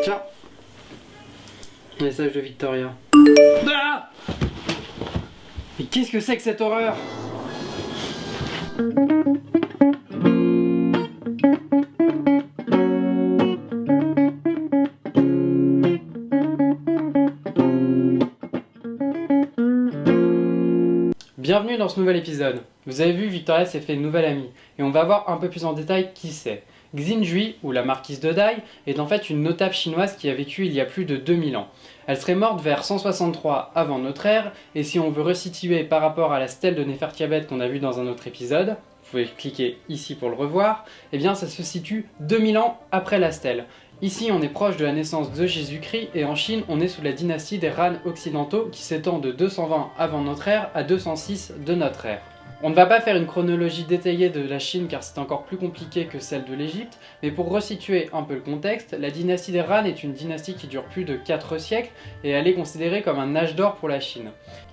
Tiens. Message de Victoria. Ah! Mais qu'est-ce que c'est que cette horreur? Bienvenue dans ce nouvel épisode. Vous avez vu, Victoria s'est fait une nouvelle amie, et on va voir un peu plus en détail qui c'est. Xinjui, ou la marquise de Dai, est en fait une notable chinoise qui a vécu il y a plus de 2000 ans. Elle serait morte vers 163 avant notre ère, et si on veut resituer par rapport à la stèle de Néfertiabet qu'on a vu dans un autre épisode, vous pouvez cliquer ici pour le revoir, eh bien ça se situe 2000 ans après la stèle. Ici on est proche de la naissance de Jésus-Christ, et en Chine on est sous la dynastie des Han occidentaux qui s'étend de 220 avant notre ère à 206 de notre ère. On ne va pas faire une chronologie détaillée de la Chine car c'est encore plus compliqué que celle de l'Égypte, mais pour resituer un peu le contexte, la dynastie des Han est une dynastie qui dure plus de 4 siècles et elle est considérée comme un âge d'or pour la Chine.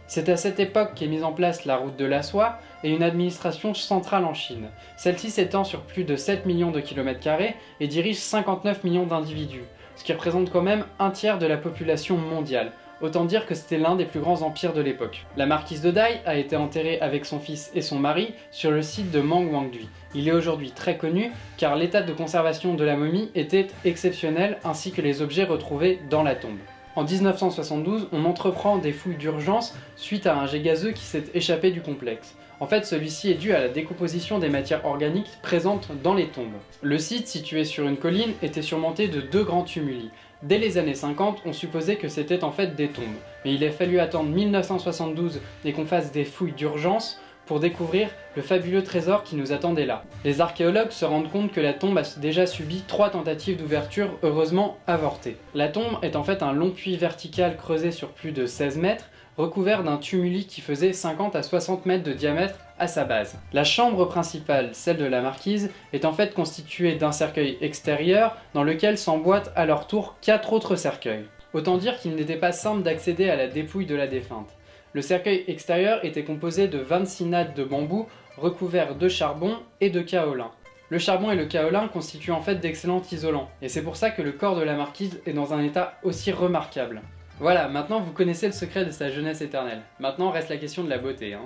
C'est à cette époque qu'est mise en place la route de la soie et une administration centrale en Chine. Celle-ci s'étend sur plus de 7 millions de kilomètres carrés et dirige 59 millions d'individus, ce qui représente quand même un tiers de la population mondiale. Autant dire que c'était l'un des plus grands empires de l'époque. La marquise de Dai a été enterrée avec son fils et son mari sur le site de Mangwangdui. Il est aujourd'hui très connu car l'état de conservation de la momie était exceptionnel ainsi que les objets retrouvés dans la tombe. En 1972, on entreprend des fouilles d'urgence suite à un jet gazeux qui s'est échappé du complexe. En fait, celui-ci est dû à la décomposition des matières organiques présentes dans les tombes. Le site, situé sur une colline, était surmonté de 2 grands tumuli. Dès les années 50, on supposait que c'était en fait des tombes, mais il a fallu attendre 1972 et qu'on fasse des fouilles d'urgence pour découvrir le fabuleux trésor qui nous attendait là. Les archéologues se rendent compte que la tombe a déjà subi 3 tentatives d'ouverture, heureusement avortées. La tombe est en fait un long puits vertical creusé sur plus de 16 mètres, recouvert d'un tumuli qui faisait 50 à 60 mètres de diamètre à sa base. La chambre principale, celle de la marquise, est en fait constituée d'un cercueil extérieur dans lequel s'emboîtent à leur tour 4 autres cercueils. Autant dire qu'il n'était pas simple d'accéder à la dépouille de la défunte. Le cercueil extérieur était composé de 26 nattes de bambou recouverts de charbon et de kaolin. Le charbon et le kaolin constituent en fait d'excellents isolants, et c'est pour ça que le corps de la marquise est dans un état aussi remarquable. Voilà, maintenant vous connaissez le secret de sa jeunesse éternelle. Maintenant reste la question de la beauté.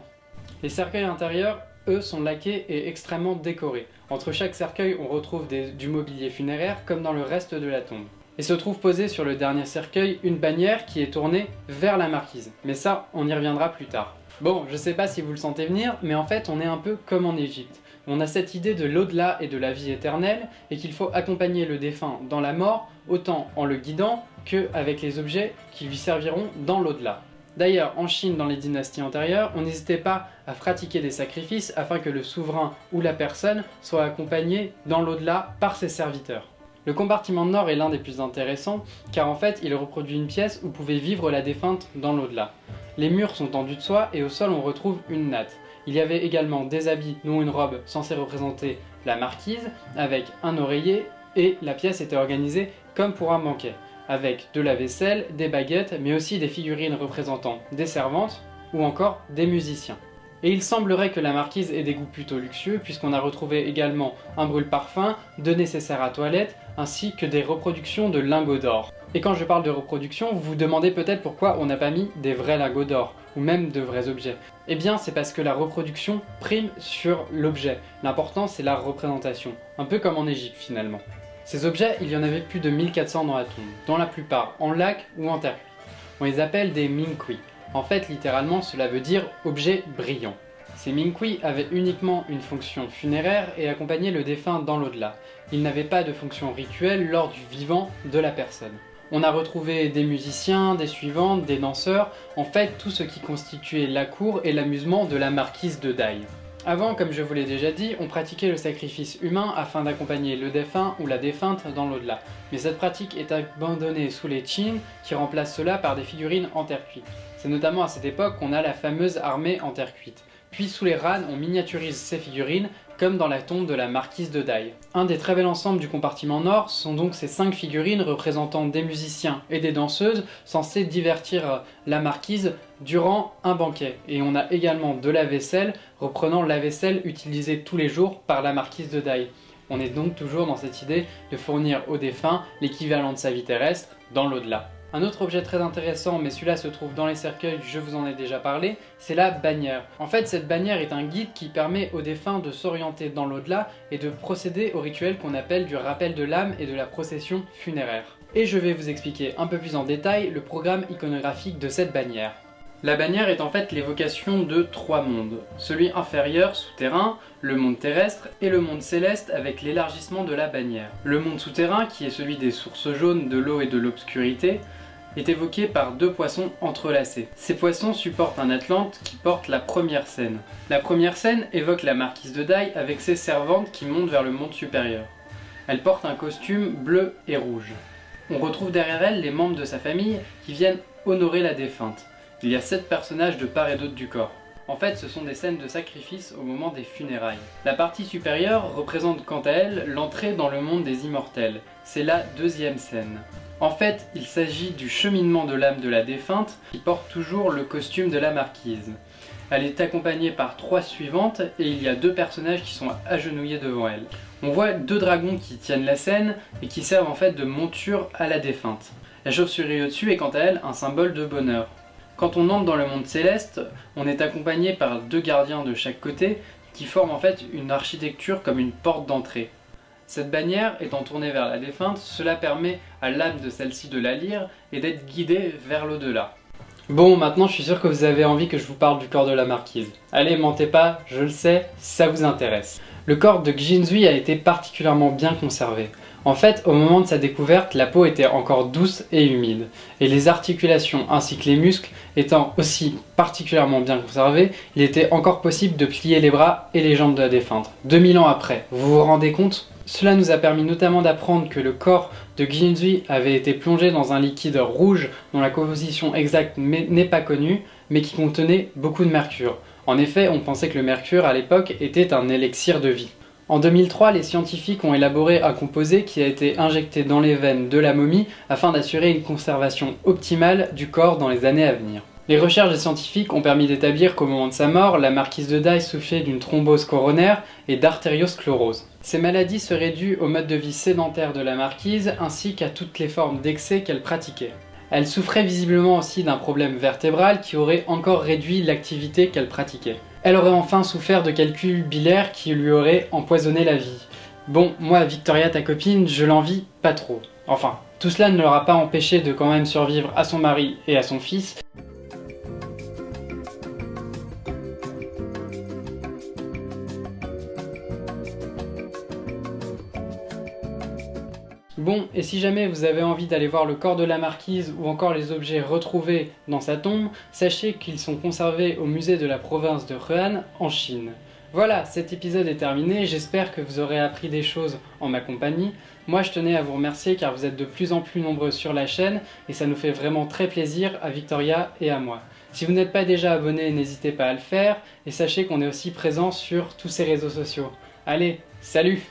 Les cercueils intérieurs, eux, sont laqués et extrêmement décorés. Entre chaque cercueil, on retrouve du mobilier funéraire comme dans le reste de la tombe. Et se trouve posée sur le dernier cercueil une bannière qui est tournée vers la marquise. Mais ça, on y reviendra plus tard. Bon, je sais pas si vous le sentez venir, mais en fait on est un peu comme en Égypte. On a cette idée de l'au-delà et de la vie éternelle, et qu'il faut accompagner le défunt dans la mort, autant en le guidant qu'avec les objets qui lui serviront dans l'au-delà. D'ailleurs, en Chine, dans les dynasties antérieures, on n'hésitait pas à pratiquer des sacrifices afin que le souverain ou la personne soit accompagné dans l'au-delà par ses serviteurs. Le compartiment nord est l'un des plus intéressants, car en fait, il reproduit une pièce où pouvait vivre la défunte dans l'au-delà. Les murs sont tendus de soie et au sol on retrouve une natte. Il y avait également des habits, dont une robe censée représenter la marquise, avec un oreiller, et la pièce était organisée comme pour un banquet, avec de la vaisselle, des baguettes, mais aussi des figurines représentant des servantes, ou encore des musiciens. Et il semblerait que la marquise ait des goûts plutôt luxueux, puisqu'on a retrouvé également un brûle-parfum, de nécessaires à toilette, ainsi que des reproductions de lingots d'or. Et quand je parle de reproduction, vous vous demandez peut-être pourquoi on n'a pas mis des vrais lingots d'or, ou même de vrais objets. Eh bien, c'est parce que la reproduction prime sur l'objet. L'important, c'est la représentation. Un peu comme en Égypte, finalement. Ces objets, il y en avait plus de 1400 dans la tombe, dont la plupart en lac ou en terre cuite. On les appelle des mingqui. En fait, littéralement, cela veut dire « objet brillant ». Ces mingqui avaient uniquement une fonction funéraire et accompagnaient le défunt dans l'au-delà. Ils n'avaient pas de fonction rituelle lors du vivant de la personne. On a retrouvé des musiciens, des suivantes, des danseurs, en fait tout ce qui constituait la cour et l'amusement de la marquise de Dai. Avant, comme je vous l'ai déjà dit, on pratiquait le sacrifice humain afin d'accompagner le défunt ou la défunte dans l'au-delà. Mais cette pratique est abandonnée sous les Qing qui remplacent cela par des figurines en terre cuite. C'est notamment à cette époque qu'on a la fameuse armée en terre cuite. Puis sous les Han, on miniaturise ces figurines comme dans la tombe de la marquise de Dai. Un des très bels ensembles du compartiment nord sont donc ces 5 figurines représentant des musiciens et des danseuses censés divertir la marquise durant un banquet. Et on a également de la vaisselle reprenant la vaisselle utilisée tous les jours par la marquise de Dai. On est donc toujours dans cette idée de fournir au défunt l'équivalent de sa vie terrestre dans l'au-delà. Un autre objet très intéressant, mais celui-là se trouve dans les cercueils, je vous en ai déjà parlé, c'est la bannière. En fait, cette bannière est un guide qui permet aux défunts de s'orienter dans l'au-delà et de procéder au rituel qu'on appelle du rappel de l'âme et de la procession funéraire. Et je vais vous expliquer un peu plus en détail le programme iconographique de cette bannière. La bannière est en fait l'évocation de 3 mondes, celui inférieur, souterrain, le monde terrestre et le monde céleste avec l'élargissement de la bannière. Le monde souterrain, qui est celui des sources jaunes, de l'eau et de l'obscurité, est évoqué par 2 poissons entrelacés. Ces poissons supportent un Atlante qui porte la première scène. La première scène évoque la marquise de Daille avec ses servantes qui montent vers le monde supérieur. Elle porte un costume bleu et rouge. On retrouve derrière elle les membres de sa famille qui viennent honorer la défunte. Il y a 7 personnages de part et d'autre du corps. En fait, ce sont des scènes de sacrifice au moment des funérailles. La partie supérieure représente quant à elle l'entrée dans le monde des immortels. C'est la 2e scène. En fait, il s'agit du cheminement de l'âme de la défunte qui porte toujours le costume de la marquise. Elle est accompagnée par 3 suivantes et il y a 2 personnages qui sont agenouillés devant elle. On voit 2 dragons qui tiennent la scène et qui servent en fait de monture à la défunte. La chauve-souris au-dessus est quant à elle un symbole de bonheur. Quand on entre dans le monde céleste, on est accompagné par 2 gardiens de chaque côté qui forment en fait une architecture comme une porte d'entrée. Cette bannière étant tournée vers la défunte, cela permet à l'âme de celle-ci de la lire et d'être guidée vers l'au-delà. Bon, maintenant je suis sûr que vous avez envie que je vous parle du corps de la marquise. Allez, mentez pas, je le sais, ça vous intéresse. Le corps de Xinzhui a été particulièrement bien conservé. En fait, au moment de sa découverte, la peau était encore douce et humide, et les articulations ainsi que les muscles étant aussi particulièrement bien conservés, il était encore possible de plier les bras et les jambes de la défunte. 2000 ans après, vous vous rendez compte ? Cela nous a permis notamment d'apprendre que le corps de Xinzhui avait été plongé dans un liquide rouge dont la composition exacte n'est pas connue, mais qui contenait beaucoup de mercure. En effet, on pensait que le mercure à l'époque était un élixir de vie. En 2003, les scientifiques ont élaboré un composé qui a été injecté dans les veines de la momie afin d'assurer une conservation optimale du corps dans les années à venir. Les recherches des scientifiques ont permis d'établir qu'au moment de sa mort, la marquise de Daille souffrait d'une thrombose coronaire et d'artériosclérose. Ces maladies seraient dues au mode de vie sédentaire de la marquise ainsi qu'à toutes les formes d'excès qu'elle pratiquait. Elle souffrait visiblement aussi d'un problème vertébral qui aurait encore réduit l'activité qu'elle pratiquait. Elle aurait enfin souffert de calculs biliaires qui lui auraient empoisonné la vie. Bon, moi, Victoria, ta copine, je l'envie pas trop. Enfin, tout cela ne l'aura pas empêché de quand même survivre à son mari et à son fils. Bon, et si jamais vous avez envie d'aller voir le corps de la marquise ou encore les objets retrouvés dans sa tombe, sachez qu'ils sont conservés au musée de la province de Henan en Chine. Voilà, cet épisode est terminé, j'espère que vous aurez appris des choses en ma compagnie. Moi je tenais à vous remercier car vous êtes de plus en plus nombreux sur la chaîne et ça nous fait vraiment très plaisir à Victoria et à moi. Si vous n'êtes pas déjà abonné, n'hésitez pas à le faire et sachez qu'on est aussi présent sur tous ces réseaux sociaux. Allez, salut!